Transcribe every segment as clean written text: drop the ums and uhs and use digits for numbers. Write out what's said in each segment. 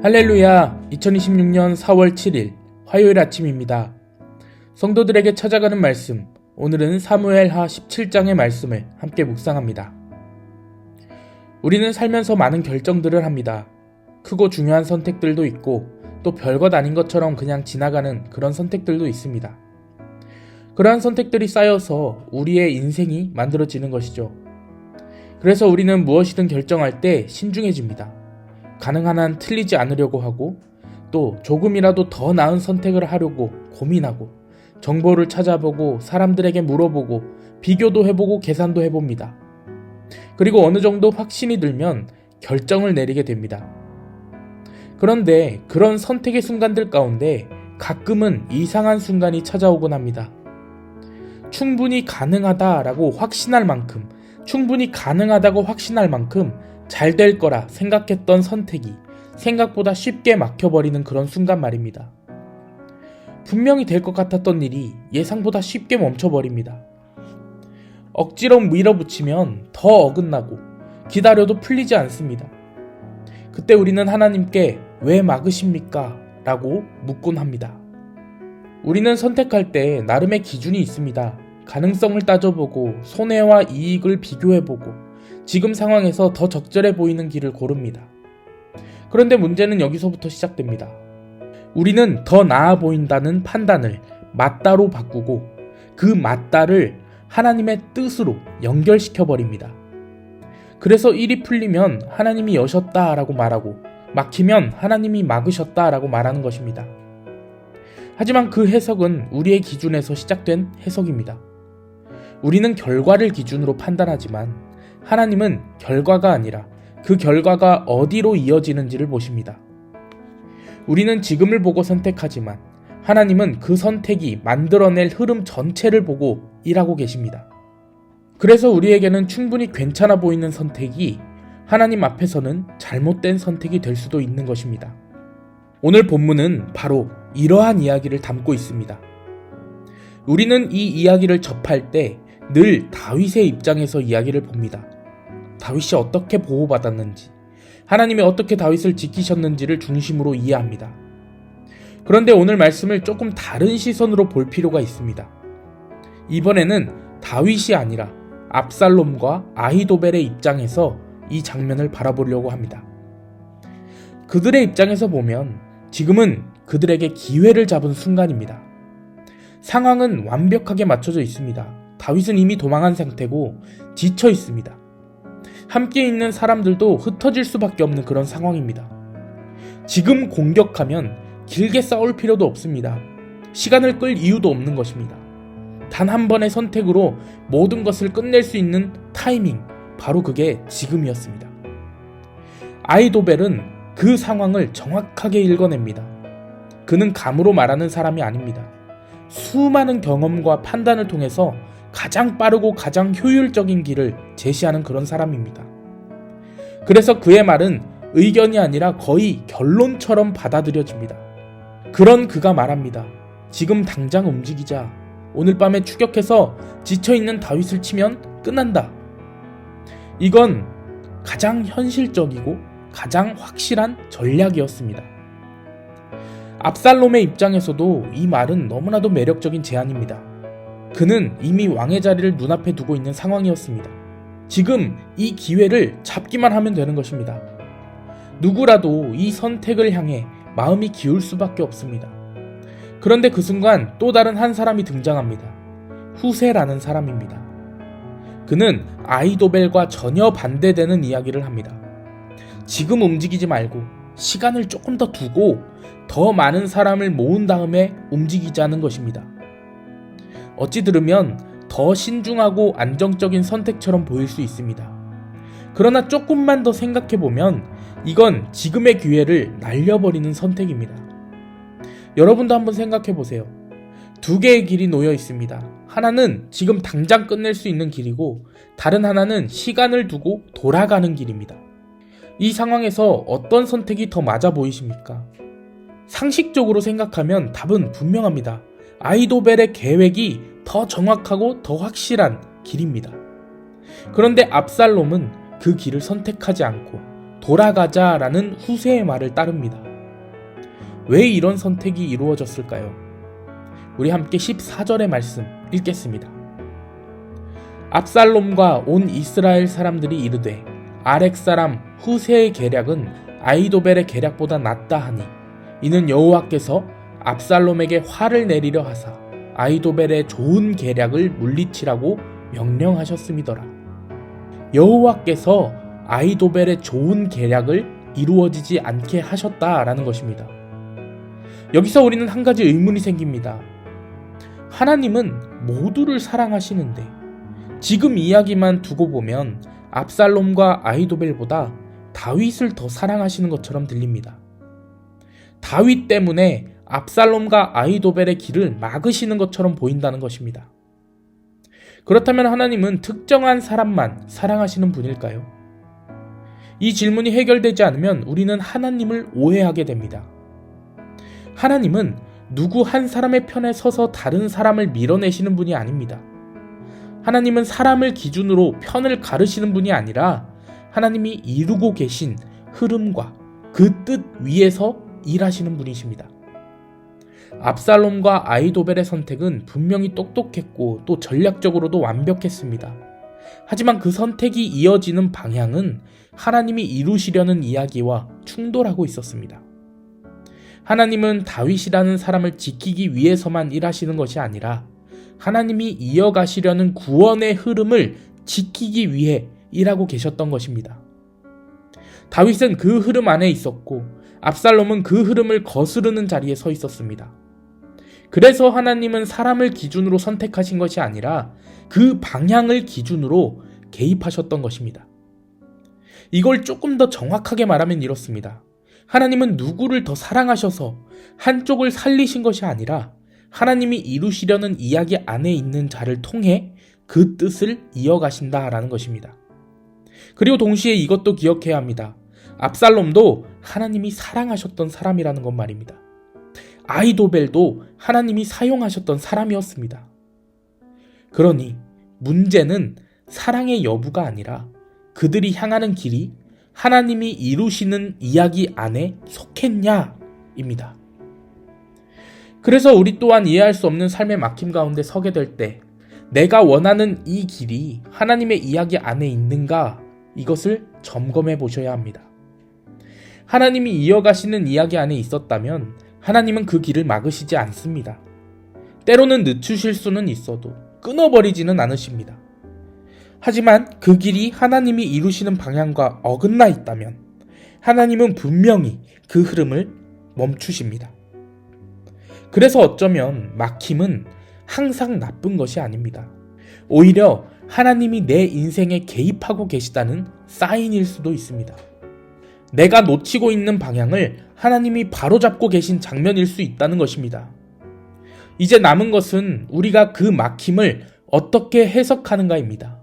할렐루야. 2026년 4월 7일 화요일 아침입니다. 성도들에게 찾아가는 말씀, 오늘은 사무엘하 17장의 말씀을 함께 묵상합니다. 우리는 살면서 많은 결정들을 합니다. 크고 중요한 선택들도 있고 또 별것 아닌 것처럼 그냥 지나가는 그런 선택들도 있습니다. 그러한 선택들이 쌓여서 우리의 인생이 만들어지는 것이죠. 그래서 우리는 무엇이든 결정할 때 신중해집니다. 가능한 한 틀리지 않으려고 하고 또 조금이라도 더 나은 선택을 하려고 고민하고 정보를 찾아보고 사람들에게 물어보고 비교도 해보고 계산도 해봅니다. 그리고 어느 정도 확신이 들면 결정을 내리게 됩니다. 그런데 그런 선택의 순간들 가운데 가끔은 이상한 순간이 찾아오곤 합니다. 충분히 가능하다고 확신할 만큼 잘 될 거라 생각했던 선택이 생각보다 쉽게 막혀버리는 그런 순간 말입니다. 분명히 될 것 같았던 일이 예상보다 쉽게 멈춰버립니다. 억지로 밀어붙이면 더 어긋나고 기다려도 풀리지 않습니다. 그때 우리는 하나님께 왜 막으십니까? 라고 묻곤 합니다. 우리는 선택할 때 나름의 기준이 있습니다. 가능성을 따져보고 손해와 이익을 비교해보고 지금 상황에서 더 적절해 보이는 길을 고릅니다. 그런데 문제는 여기서부터 시작됩니다. 우리는 더 나아 보인다는 판단을 맞다로 바꾸고 그 맞다를 하나님의 뜻으로 연결시켜버립니다. 그래서 일이 풀리면 하나님이 여셨다라고 말하고 막히면 하나님이 막으셨다라고 말하는 것입니다. 하지만 그 해석은 우리의 기준에서 시작된 해석입니다. 우리는 결과를 기준으로 판단하지만 하나님은 결과가 아니라 그 결과가 어디로 이어지는지를 보십니다. 우리는 지금을 보고 선택하지만 하나님은 그 선택이 만들어낼 흐름 전체를 보고 일하고 계십니다. 그래서 우리에게는 충분히 괜찮아 보이는 선택이 하나님 앞에서는 잘못된 선택이 될 수도 있는 것입니다. 오늘 본문은 바로 이러한 이야기를 담고 있습니다. 우리는 이 이야기를 접할 때 늘 다윗의 입장에서 이야기를 봅니다. 다윗이 어떻게 보호받았는지, 하나님이 어떻게 다윗을 지키셨는지를 중심으로 이해합니다. 그런데 오늘 말씀을 조금 다른 시선으로 볼 필요가 있습니다. 이번에는 다윗이 아니라 압살롬과 아히도벨의 입장에서 이 장면을 바라보려고 합니다. 그들의 입장에서 보면 지금은 그들에게 기회를 잡은 순간입니다. 상황은 완벽하게 맞춰져 있습니다. 다윗은 이미 도망한 상태고 지쳐 있습니다. 함께 있는 사람들도 흩어질 수밖에 없는 그런 상황입니다. 지금 공격하면 길게 싸울 필요도 없습니다. 시간을 끌 이유도 없는 것입니다. 단 한 번의 선택으로 모든 것을 끝낼 수 있는 타이밍, 바로 그게 지금이었습니다. 아히도벨은 그 상황을 정확하게 읽어냅니다. 그는 감으로 말하는 사람이 아닙니다. 수많은 경험과 판단을 통해서 가장 빠르고 가장 효율적인 길을 제시하는 그런 사람입니다. 그래서 그의 말은 의견이 아니라 거의 결론처럼 받아들여집니다. 그런 그가 말합니다. 지금 당장 움직이자. 오늘 밤에 추격해서 지쳐있는 다윗을 치면 끝난다. 이건 가장 현실적이고 가장 확실한 전략이었습니다. 압살롬의 입장에서도 이 말은 너무나도 매력적인 제안입니다. 그는 이미 왕의 자리를 눈앞에 두고 있는 상황이었습니다. 지금 이 기회를 잡기만 하면 되는 것입니다. 누구라도 이 선택을 향해 마음이 기울 수밖에 없습니다. 그런데 그 순간 또 다른 한 사람이 등장합니다. 후세라는 사람입니다. 그는 아히도벨과 전혀 반대되는 이야기를 합니다. 지금 움직이지 말고 시간을 조금 더 두고 더 많은 사람을 모은 다음에 움직이자는 것입니다. 어찌 들으면 더 신중하고 안정적인 선택처럼 보일 수 있습니다. 그러나 조금만 더 생각해보면 이건 지금의 기회를 날려버리는 선택입니다. 여러분도 한번 생각해보세요. 두 개의 길이 놓여 있습니다. 하나는 지금 당장 끝낼 수 있는 길이고 다른 하나는 시간을 두고 돌아가는 길입니다. 이 상황에서 어떤 선택이 더 맞아 보이십니까? 상식적으로 생각하면 답은 분명합니다. 아히도벨의 계획이 더 정확하고 더 확실한 길입니다. 그런데 압살롬은 그 길을 선택하지 않고 돌아가자라는 후세의 말을 따릅니다. 왜 이런 선택이 이루어졌을까요? 우리 함께 14절의 말씀 읽겠습니다. 압살롬과 온 이스라엘 사람들이 이르되 아렉 사람 후세의 계략은 아히도벨의 계략보다 낫다 하니 이는 여호와께서 압살롬에게 화를 내리려 하사 아히도벨의 좋은 계략을 물리치라고 명령하셨음이더라. 여호와께서 아히도벨의 좋은 계략을 이루어지지 않게 하셨다라는 것입니다. 여기서 우리는 한 가지 의문이 생깁니다. 하나님은 모두를 사랑하시는데 지금 이야기만 두고 보면 압살롬과 아히도벨보다 다윗을 더 사랑하시는 것처럼 들립니다. 다윗 때문에 압살롬과 아히도벨의 길을 막으시는 것처럼 보인다는 것입니다. 그렇다면 하나님은 특정한 사람만 사랑하시는 분일까요? 이 질문이 해결되지 않으면 우리는 하나님을 오해하게 됩니다. 하나님은 누구 한 사람의 편에 서서 다른 사람을 밀어내시는 분이 아닙니다. 하나님은 사람을 기준으로 편을 가르시는 분이 아니라 하나님이 이루고 계신 흐름과 그 뜻 위에서 일하시는 분이십니다. 압살롬과 아히도벨의 선택은 분명히 똑똑했고 또 전략적으로도 완벽했습니다. 하지만 그 선택이 이어지는 방향은 하나님이 이루시려는 이야기와 충돌하고 있었습니다. 하나님은 다윗이라는 사람을 지키기 위해서만 일하시는 것이 아니라 하나님이 이어가시려는 구원의 흐름을 지키기 위해 일하고 계셨던 것입니다. 다윗은 그 흐름 안에 있었고 압살롬은 그 흐름을 거스르는 자리에 서 있었습니다. 그래서 하나님은 사람을 기준으로 선택하신 것이 아니라 그 방향을 기준으로 개입하셨던 것입니다. 이걸 조금 더 정확하게 말하면 이렇습니다. 하나님은 누구를 더 사랑하셔서 한쪽을 살리신 것이 아니라 하나님이 이루시려는 이야기 안에 있는 자를 통해 그 뜻을 이어가신다라는 것입니다. 그리고 동시에 이것도 기억해야 합니다. 압살롬도 하나님이 사랑하셨던 사람이라는 것 말입니다. 아히도벨도 하나님이 사용하셨던 사람이었습니다. 그러니 문제는 사랑의 여부가 아니라 그들이 향하는 길이 하나님이 이루시는 이야기 안에 속했냐입니다. 그래서 우리 또한 이해할 수 없는 삶의 막힘 가운데 서게 될 때 내가 원하는 이 길이 하나님의 이야기 안에 있는가 이것을 점검해 보셔야 합니다. 하나님이 이어가시는 이야기 안에 있었다면 하나님은 그 길을 막으시지 않습니다. 때로는 늦추실 수는 있어도 끊어버리지는 않으십니다. 하지만 그 길이 하나님이 이루시는 방향과 어긋나 있다면 하나님은 분명히 그 흐름을 멈추십니다. 그래서 어쩌면 막힘은 항상 나쁜 것이 아닙니다. 오히려 하나님이 내 인생에 개입하고 계시다는 사인일 수도 있습니다. 내가 놓치고 있는 방향을 하나님이 바로잡고 계신 장면일 수 있다는 것입니다. 이제 남은 것은 우리가 그 막힘을 어떻게 해석하는가입니다.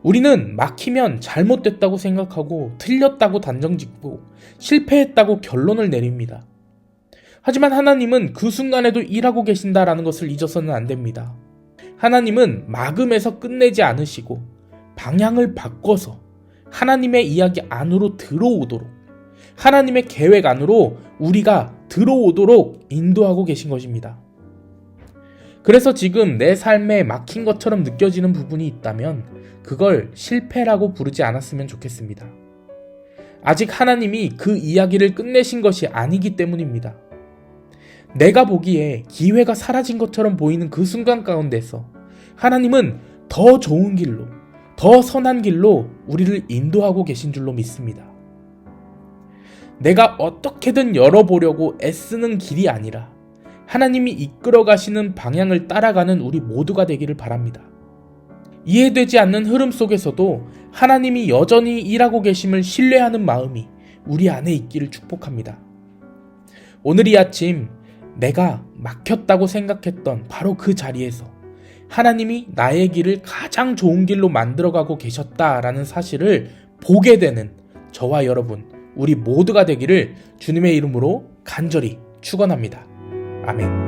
우리는 막히면 잘못됐다고 생각하고 틀렸다고 단정짓고 실패했다고 결론을 내립니다. 하지만 하나님은 그 순간에도 일하고 계신다라는 것을 잊어서는 안 됩니다. 하나님은 막음에서 끝내지 않으시고 방향을 바꿔서 하나님의 이야기 안으로 들어오도록 하나님의 계획 안으로 우리가 들어오도록 인도하고 계신 것입니다. 그래서 지금 내 삶에 막힌 것처럼 느껴지는 부분이 있다면 그걸 실패라고 부르지 않았으면 좋겠습니다. 아직 하나님이 그 이야기를 끝내신 것이 아니기 때문입니다. 내가 보기에 기회가 사라진 것처럼 보이는 그 순간 가운데서 하나님은 더 좋은 길로, 더 선한 길로 우리를 인도하고 계신 줄로 믿습니다. 내가 어떻게든 열어보려고 애쓰는 길이 아니라 하나님이 이끌어 가시는 방향을 따라가는 우리 모두가 되기를 바랍니다. 이해되지 않는 흐름 속에서도 하나님이 여전히 일하고 계심을 신뢰하는 마음이 우리 안에 있기를 축복합니다. 오늘 이 아침 내가 막혔다고 생각했던 바로 그 자리에서 하나님이 나의 길을 가장 좋은 길로 만들어가고 계셨다라는 사실을 보게 되는 저와 여러분, 우리 모두가 되기를 주님의 이름으로 간절히 축원합니다. 아멘.